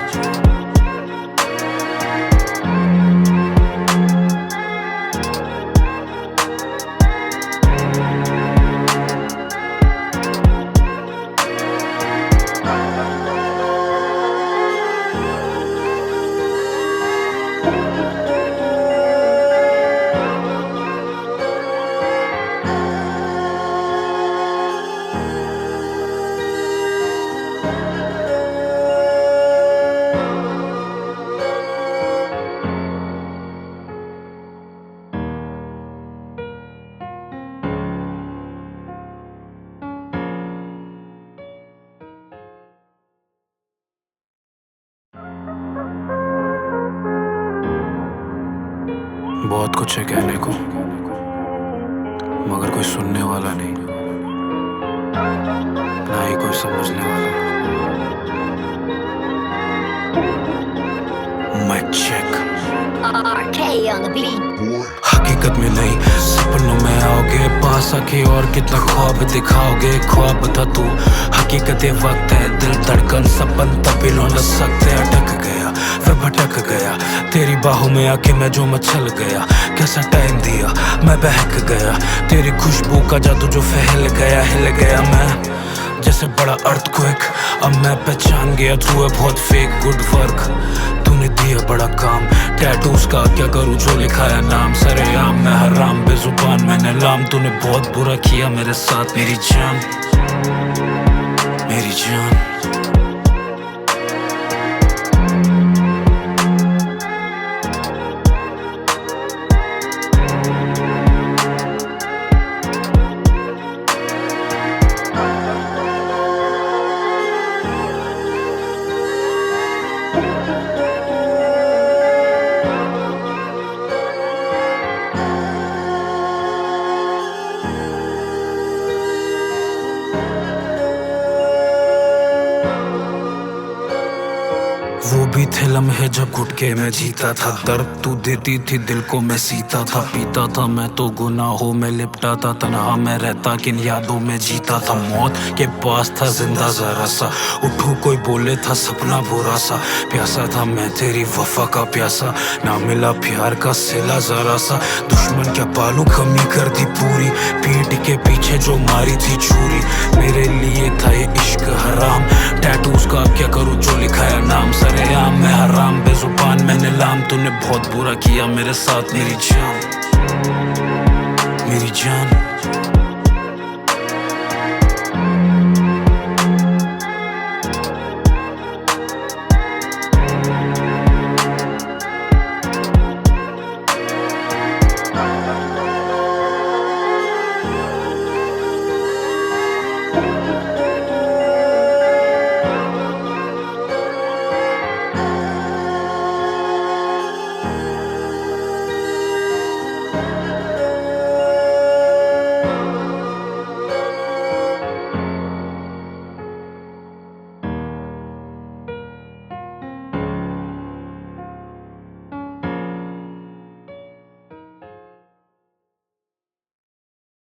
बहुत कुछ है कहने को, मगर कोई सुनने वाला नहीं, ना ही कोई समझने वाला। मैं check RK on the beat. हकीकत में नहीं, सपनों में आओगे, पास आके और कितना ख्वाब दिखाओगे। ख्वाब था तू, हकीकत ये वक्त है, दिल धड़कन सपन तब्दील न सकते। अटक गया फिर भटक गया, तेरी बाहों में आके मैं जो मचल गया। कैसा टाइम दिया, मैं बहक गया, तेरी खुशबू का जादू जो फैल गया। हिल गया मैं जैसे बड़ा अर्थक्वेक, अब मैं पहचान गया तू है बहुत फेक। गुड वर्क तूने दिया बड़ा काम, टैटूज का क्या करूँ जो लिखाया नाम। सरेआम मैं हराम बेजुबान मैंने लाम, तूने बहुत बुरा किया मेरे साथ मेरी जान, मेरी जान। वो भी थे लम्हे जब घुट के मैं जीता था, दर्द तू देती थी दिल को मैं सीता था। पीता था मैं तो गुनाहों में लिपटा था, तन्हा मैं रहता किन यादों में जीता था। मौत के पास था जिंदा जरा सा, उठूं कोई बोले था सपना बुरा सा। प्यासा था मैं तेरी वफा का प्यासा, ना मिला प्यार का सिला जरा सा। दुश्मन क्या पालू कमी कर दी पूरी, पीठ के पीछे जो मारी थी छुरी। मेरे लिए था ये इश्क हराम, टैटूज का क्या करूँ जो लिखाया नाम। सरेआम मैं हराम बेजुबान मैंने लाम, तूने बहुत बुरा किया मेरे साथ मेरी जान, मेरी जान।